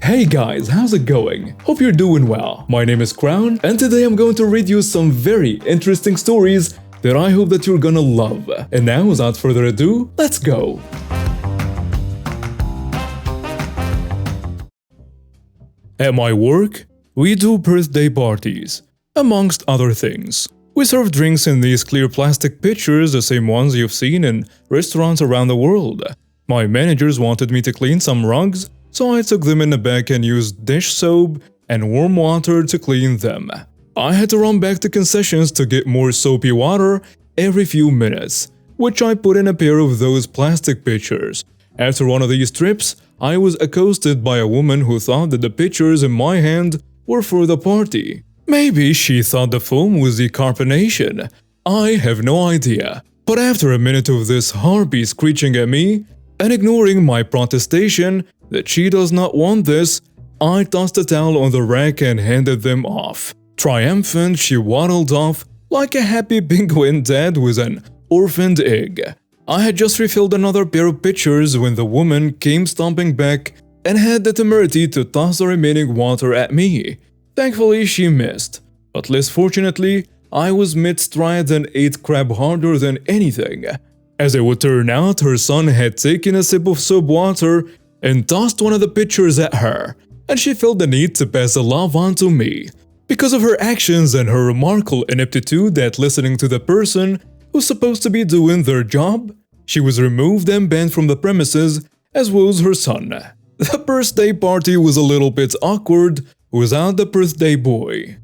Hey guys, how's it going? Hope you're doing well. My name is Crown, and today I'm going to read you some very interesting stories that I hope that you're gonna love. And now, without further ado, let's go! At my work, we do birthday parties, amongst other things. We serve drinks in these clear plastic pitchers, the same ones you've seen in restaurants around the world. My managers wanted me to clean some rugs, so I took them in the back and used dish soap and warm water to clean them. I had to run back to concessions to get more soapy water every few minutes, which I put in a pair of those plastic pitchers. After one of these trips, I was accosted by a woman who thought that the pitchers in my hand were for the party. Maybe she thought the foam was the carbonation. I have no idea. But after a minute of this harpy screeching at me and ignoring my protestation that she does not want this, I tossed a towel on the rack and handed them off. Triumphant, she waddled off like a happy penguin dad with an orphaned egg. I had just refilled another pair of pitchers when the woman came stomping back and had the temerity to toss the remaining water at me. Thankfully, she missed. But less fortunately, I was mid-stride and ate crab harder than anything. As it would turn out, her son had taken a sip of soap water and tossed one of the pitchers at her, and she felt the need to pass the love on to me. Because of her actions and her remarkable ineptitude at listening to the person who's supposed to be doing their job, she was removed and banned from the premises, as was her son. The birthday party was a little bit awkward without the birthday boy.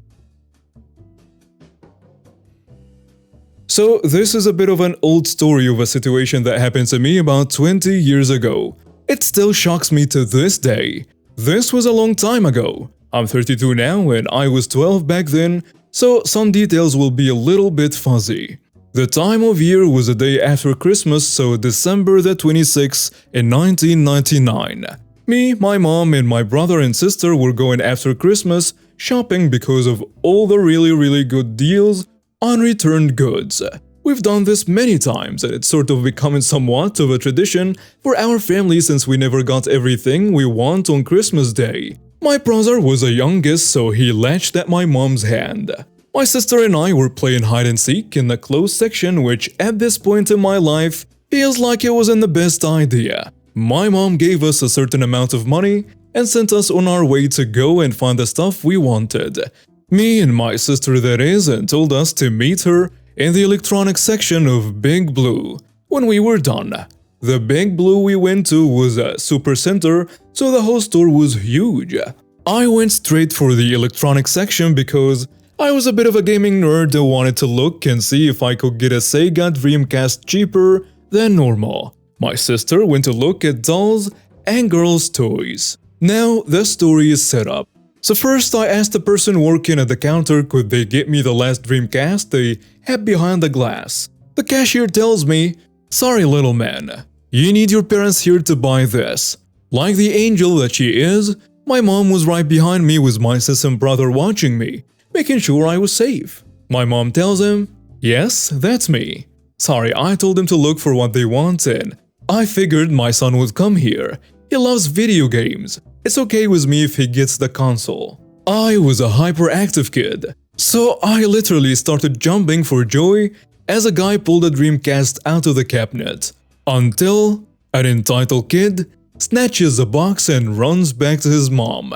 So this is a bit of an old story of a situation that happened to me about 20 years ago. It still shocks me to this day. This was a long time ago. I'm 32 now and I was 12 back then, so some details will be a little bit fuzzy. The time of year was the day after Christmas, so December the 26th in 1999. Me, my mom, and my brother and sister were going after Christmas shopping because of all the really good deals on returned goods. We've done this many times and it's sort of becoming somewhat of a tradition for our family since we never got everything we want on Christmas Day. My brother was the youngest, so he latched at my mom's hand. My sister and I were playing hide and seek in the closed section, which at this point in my life feels like it wasn't the best idea. My mom gave us a certain amount of money and sent us on our way to go and find the stuff we wanted. Me and my sister, that is, and told us to meet her in the electronics section of Big Blue. When we were done, the Big Blue we went to was a supercenter, so the whole store was huge. I went straight for the electronics section because I was a bit of a gaming nerd that wanted to look and see if I could get a Sega Dreamcast cheaper than normal. My sister went to look at dolls and girls' toys. Now the story is set up. So first I asked the person working at the counter could they get me the last Dreamcast they had behind the glass. The cashier tells me, "Sorry little man, you need your parents here to buy this." Like the angel that she is, my mom was right behind me with my sis and brother watching me, making sure I was safe. My mom tells him, "Yes, that's me. Sorry, I told him to look for what they wanted. I figured my son would come here. He loves video games. It's okay with me if he gets the console." I was a hyperactive kid, so I literally started jumping for joy as a guy pulled a Dreamcast out of the cabinet. Until an entitled kid snatches the box and runs back to his mom.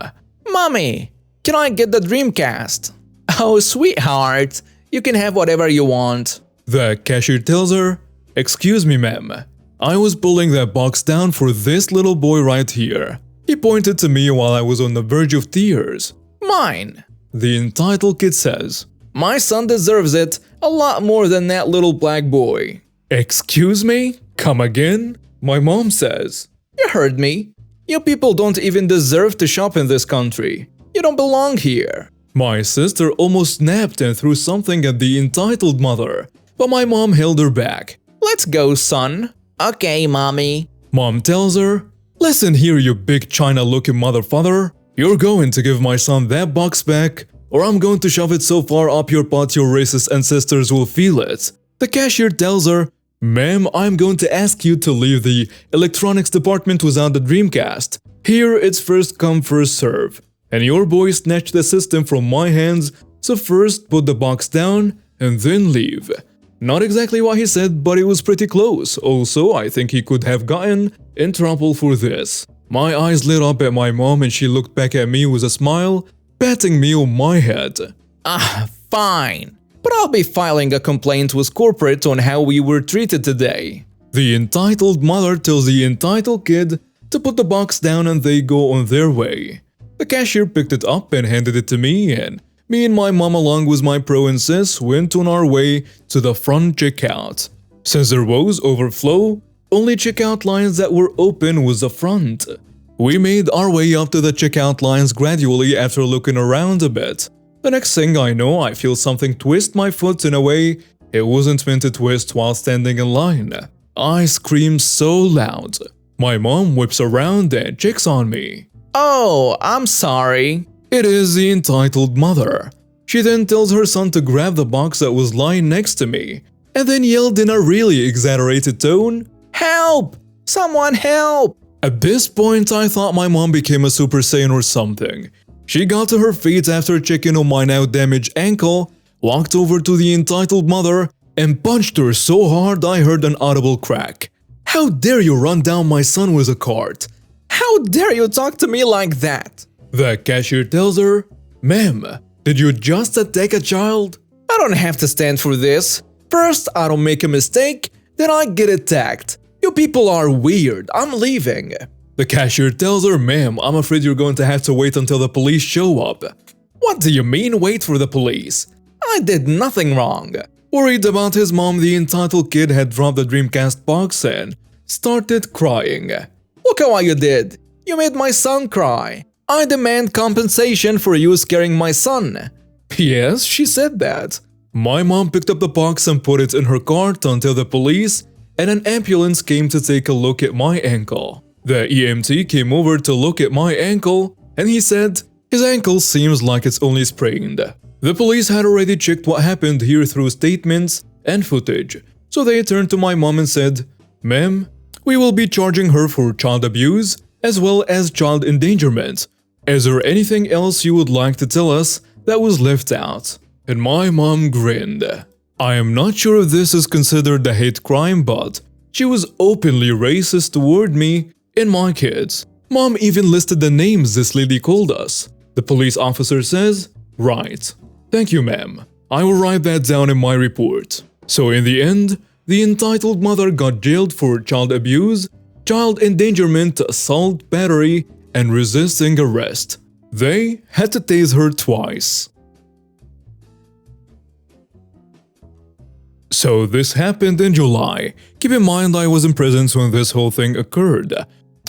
"Mommy, can I get the Dreamcast?" "Oh, sweetheart, you can have whatever you want." The cashier tells her, "Excuse me, ma'am. I was pulling that box down for this little boy right here." He pointed to me while I was on the verge of tears. "Mine," the entitled kid says. "My son deserves it a lot more than that little black boy." "Excuse me? Come again?" my mom says. "You heard me. You people don't even deserve to shop in this country. You don't belong here." My sister almost snapped and threw something at the entitled mother, but my mom held her back. "Let's go, son." "Okay, mommy." Mom tells her, "Listen here, you big China-looking motherfucker. You're going to give my son that box back, or I'm going to shove it so far up your butt your racist ancestors will feel it." The cashier tells her, Ma'am, I'm going to ask you to leave the electronics department without the Dreamcast. Here it's first come first serve. And your boy snatched the system from my hands, so first put the box down and then leave. Not exactly what he said, but it was pretty close. Also, I think he could have gotten in trouble for this. My eyes lit up at my mom and she looked back at me with a smile, patting me on my head. Fine. But I'll be filing a complaint with corporate on how we were treated today. The entitled mother tells the entitled kid to put the box down and they go on their way. The cashier picked it up and handed it to me, and me and my mom along with my pro and sis went on our way to the front checkout. Since there was overflow, only checkout lines that were open was the front. We made our way up to the checkout lines gradually after looking around a bit. The next thing I know, I feel something twist my foot in a way it wasn't meant to twist while standing in line. I scream so loud. My mom whips around and checks on me. Oh, I'm sorry. It is the entitled mother. She then tells her son to grab the box that was lying next to me, and then yelled in a really exaggerated tone, Help! Someone help! At this point, I thought my mom became a Super Saiyan or something. She got to her feet after checking on my now damaged ankle, walked over to the entitled mother, and punched her so hard I heard an audible crack. How dare you run down my son with a cart? How dare you talk to me like that? The cashier tells her, Ma'am, did you just attack a child? I don't have to stand for this. First, I don't make a mistake, then I get attacked. You people are weird. I'm leaving. The cashier tells her, Ma'am, I'm afraid you're going to have to wait until the police show up. What do you mean, wait for the police? I did nothing wrong. Worried about his mom, the entitled kid had dropped the Dreamcast box and started crying. Look at what you did. You made my son cry. I demand compensation for you scaring my son. Yes, she said that. My mom picked up the box and put it in her cart until the police and an ambulance came to take a look at my ankle. The EMT came over to look at my ankle and he said, his ankle seems like it's only sprained. The police had already checked what happened here through statements and footage, so they turned to my mom and said, Ma'am, we will be charging her for child abuse as well as child endangerment. Is there anything else you would like to tell us that was left out? And my mom grinned. I am not sure if this is considered a hate crime, but she was openly racist toward me and my kids. Mom even listed the names this lady called us. The police officer says, Right. Thank you, ma'am. I will write that down in my report. So in the end, the entitled mother got jailed for child abuse, child endangerment, assault, battery, and resisting arrest. They had to tase her twice. So this happened in July. Keep in mind I was in prison when this whole thing occurred.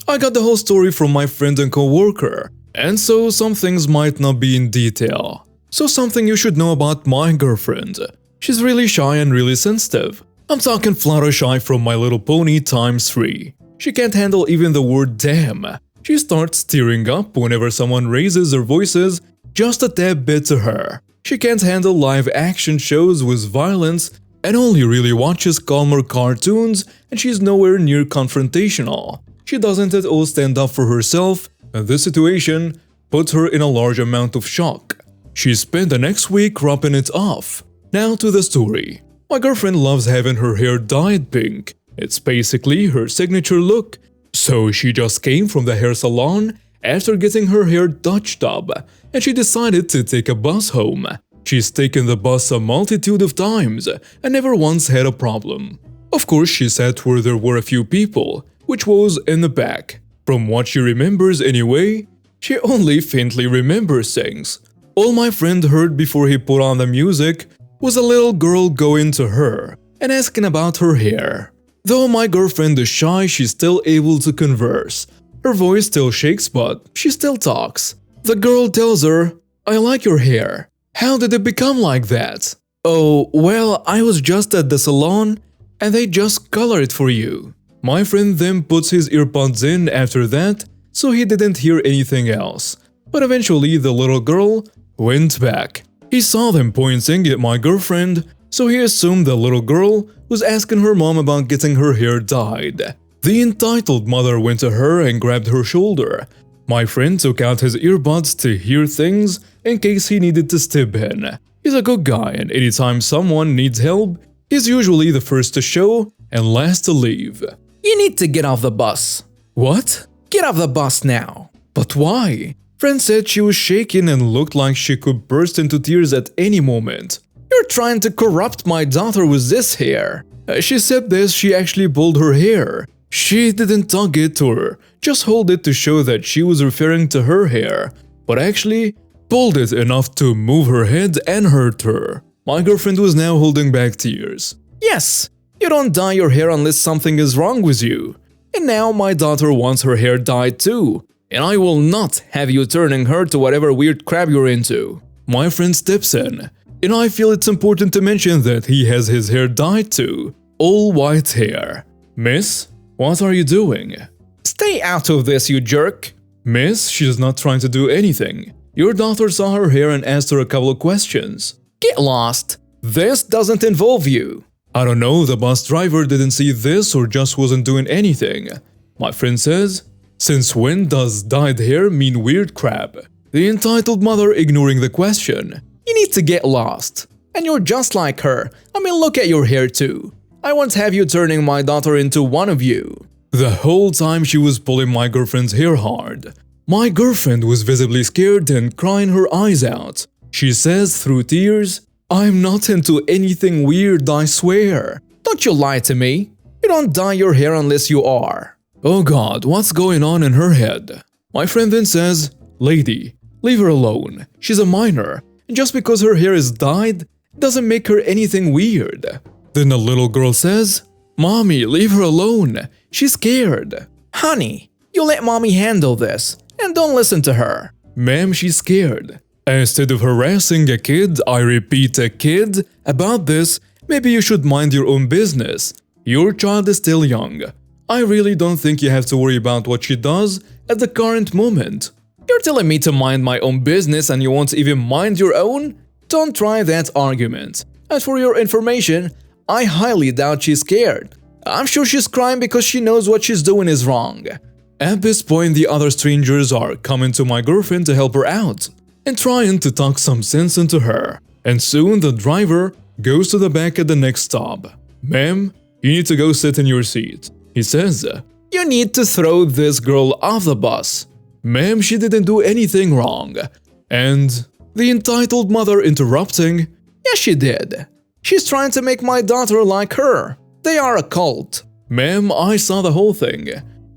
I got the whole story from my friend and co-worker, and so some things might not be in detail. So something you should know about my girlfriend. She's really shy and really sensitive. I'm talking Fluttershy from My Little Pony ×3. She can't handle even the word damn. She starts tearing up whenever someone raises their voices just a tad bit to her. She can't handle live action shows with violence and only really watches calmer cartoons, and she's nowhere near confrontational. She doesn't at all stand up for herself, and this situation puts her in a large amount of shock. She spent the next week rubbing it off. Now to the story. My girlfriend loves having her hair dyed pink. It's basically her signature look. So she just came from the hair salon after getting her hair touched up, and she decided to take a bus home. She's taken the bus a multitude of times and never once had a problem. Of course, she sat where there were a few people, which was in the back. From what she remembers anyway, she only faintly remembers things. All my friend heard before he put on the music was a little girl going to her and asking about her hair. Though my girlfriend is shy, she's still able to converse. Her voice still shakes, but she still talks. The girl tells her, I like your hair. How did it become like that? Oh, well, I was just at the salon and they just color it for you. My friend then puts his earpods in after that, so he didn't hear anything else. But eventually the little girl went back. He saw them pointing at my girlfriend, so he assumed the little girl was asking her mom about getting her hair dyed. The entitled mother went to her and grabbed her shoulder. My friend took out his earbuds to hear things in case he needed to step in. He's a good guy, and anytime someone needs help, he's usually the first to show and last to leave. You need to get off the bus. What? Get off the bus now. But why? Friend said she was shaking and looked like she could burst into tears at any moment. You're trying to corrupt my daughter with this hair. She said this, she actually pulled her hair. She didn't tug it or just hold it to show that she was referring to her hair, but actually pulled it enough to move her head and hurt her. My girlfriend was now holding back tears. Yes, you don't dye your hair unless something is wrong with you. And now my daughter wants her hair dyed too. And I will not have you turning her to whatever weird crap you're into. My friend steps in, and I feel it's important to mention that he has his hair dyed too. All white hair. Miss, what are you doing? Stay out of this, you jerk. Miss, she's not trying to do anything. Your daughter saw her hair and asked her a couple of questions. Get lost. This doesn't involve you. I don't know, the bus driver didn't see this or just wasn't doing anything. My friend says, since when does dyed hair mean weird crap? The entitled mother ignoring the question. You need to get lost. And you're just like her. I mean, look at your hair too. I won't have you turning my daughter into one of you. The whole time she was pulling my girlfriend's hair hard. My girlfriend was visibly scared and crying her eyes out. She says through tears, I'm not into anything weird, I swear. Don't you lie to me. You don't dye your hair unless you are. Oh god, what's going on in her head? My friend then says, lady, leave her alone. She's a minor. And just because her hair is dyed doesn't make her anything weird. Then the little girl says, mommy, leave her alone. She's scared. Honey, you let mommy handle this and don't listen to her. Ma'am, she's scared. Instead of harassing a kid, I repeat a kid, about this, maybe you should mind your own business. Your child is still young. I really don't think you have to worry about what she does at the current moment. You're telling me to mind my own business and you won't even mind your own? Don't try that argument. And for your information, I highly doubt she's scared. I'm sure she's crying because she knows what she's doing is wrong. At this point, the other strangers are coming to my girlfriend to help her out and trying to talk some sense into her. And soon the driver goes to the back at the next stop. Ma'am, you need to go sit in your seat. He says, you need to throw this girl off the bus. Ma'am, she didn't do anything wrong. And the entitled mother interrupting, yes, she did. She's trying to make my daughter like her. They are a cult. Ma'am, I saw the whole thing.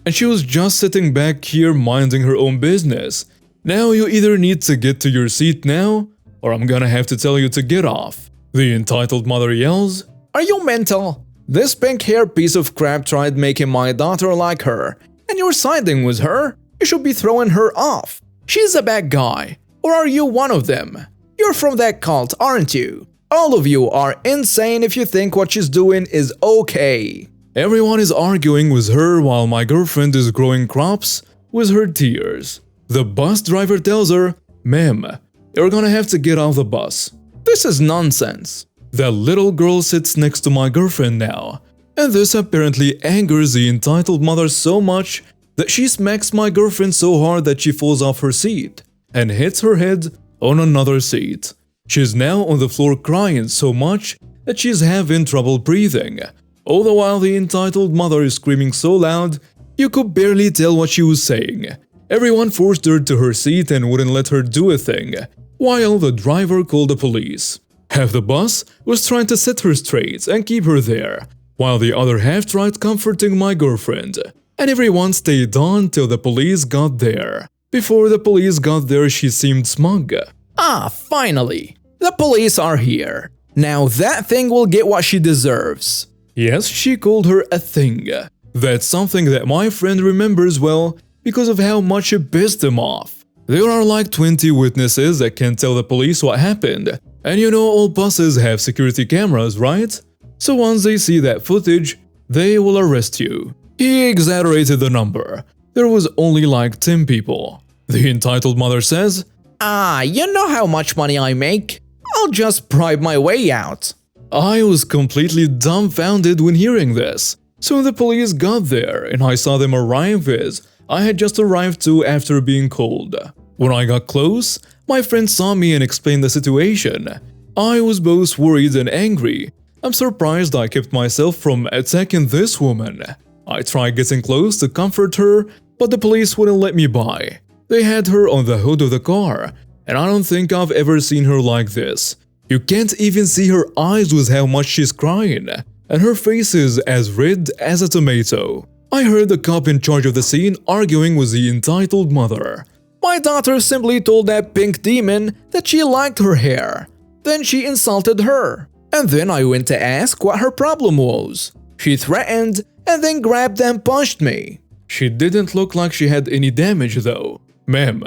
And she was just sitting back here minding her own business. Now you either need to get to your seat now, or I'm gonna have to tell you to get off. The entitled mother yells, are you mental? This pink-haired piece of crap tried making my daughter like her, and you're siding with her? You should be throwing her off. She's a bad guy. Or are you one of them? You're from that cult, aren't you? All of you are insane if you think what she's doing is okay. Everyone is arguing with her while my girlfriend is growing crops with her tears. The bus driver tells her, ma'am, you're gonna have to get off the bus. This is nonsense. The little girl sits next to my girlfriend now, and this apparently angers the entitled mother so much that she smacks my girlfriend so hard that she falls off her seat and hits her head on another seat. She's now on the floor crying so much that she's having trouble breathing. All the while the entitled mother is screaming so loud, you could barely tell what she was saying. Everyone forced her to her seat and wouldn't let her do a thing, while the driver called the police. Half the bus was trying to set her straight and keep her there, while the other half tried comforting my girlfriend. And everyone stayed on till the police got there. Before the police got there, she seemed smug. Ah, finally! The police are here. Now that thing will get what she deserves. Yes, she called her a thing. That's something that my friend remembers well because of how much it pissed him off. There are like 20 witnesses that can tell the police what happened. And you know all buses have security cameras, right? So once they see that footage, they will arrest you. He exaggerated the number. There was only like 10 people. The entitled mother says, ah, you know how much money I make? I'll just bribe my way out. I was completely dumbfounded when hearing this. So when the police got there and I saw them arrive as I had just arrived to after being called. When I got close, my friend saw me and explained the situation. I was both worried and angry. I'm surprised I kept myself from attacking this woman. I tried getting close to comfort her, but the police wouldn't let me by. They had her on the hood of the car, and I don't think I've ever seen her like this. You can't even see her eyes with how much she's crying, and her face is as red as a tomato. I heard the cop in charge of the scene arguing with the entitled mother. My daughter simply told that pink demon that she liked her hair. Then she insulted her. And then I went to ask what her problem was. She threatened and then grabbed and punched me. She didn't look like she had any damage though. Ma'am,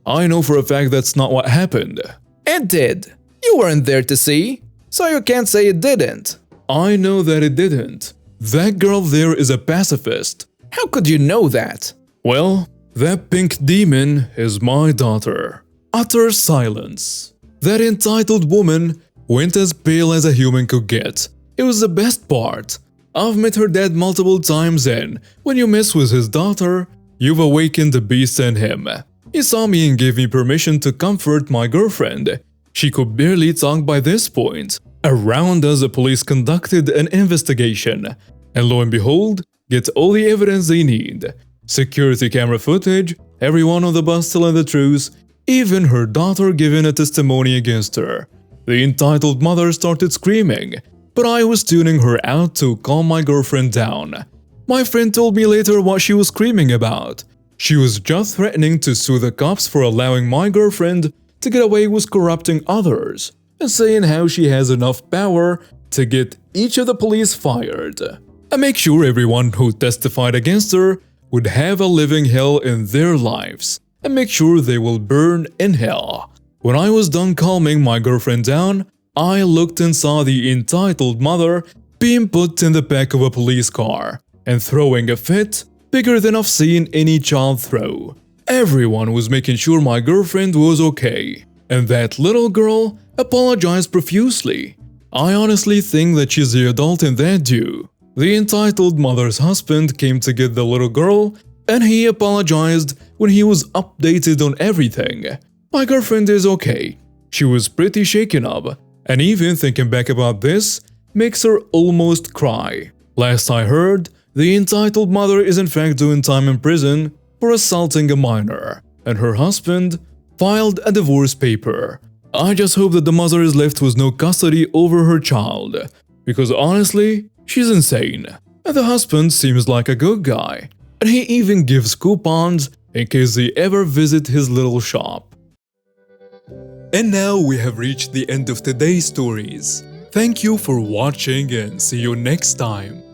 I know for a fact that's not what happened. It did. You weren't there to see, so you can't say it didn't. I know that it didn't. That girl there is a pacifist. How could you know that? Well, that pink demon is my daughter. Utter silence. That entitled woman went as pale as a human could get. It was the best part. I've met her dad multiple times and when you mess with his daughter, you've awakened the beast in him. He saw me and gave me permission to comfort my girlfriend. She could barely talk by this point. Around us, the police conducted an investigation. And lo and behold, get all the evidence they need. Security camera footage, everyone on the bus telling the truth, even her daughter giving a testimony against her. The entitled mother started screaming, but I was tuning her out to calm my girlfriend down. My friend told me later what she was screaming about. She was just threatening to sue the cops for allowing my girlfriend to get away with corrupting others, and saying how she has enough power to get each of the police fired, and make sure everyone who testified against her would have a living hell in their lives, and make sure they will burn in hell. When I was done calming my girlfriend down, I looked and saw the entitled mother being put in the back of a police car and throwing a fit bigger than I've seen any child throw. Everyone was making sure my girlfriend was okay, and that little girl apologized profusely. I honestly think that she's the adult in that duo. The entitled mother's husband came to get the little girl, and he apologized when he was updated on everything. My girlfriend is okay. She was pretty shaken up, and even thinking back about this makes her almost cry. Last I heard, the entitled mother is in fact doing time in prison for assaulting a minor, and her husband filed a divorce paper. I just hope that the mother is left with no custody over her child, because honestly, she's insane. And the husband seems like a good guy, and he even gives coupons in case they ever visit his little shop. And now we have reached the end of today's stories. Thank you for watching and see you next time.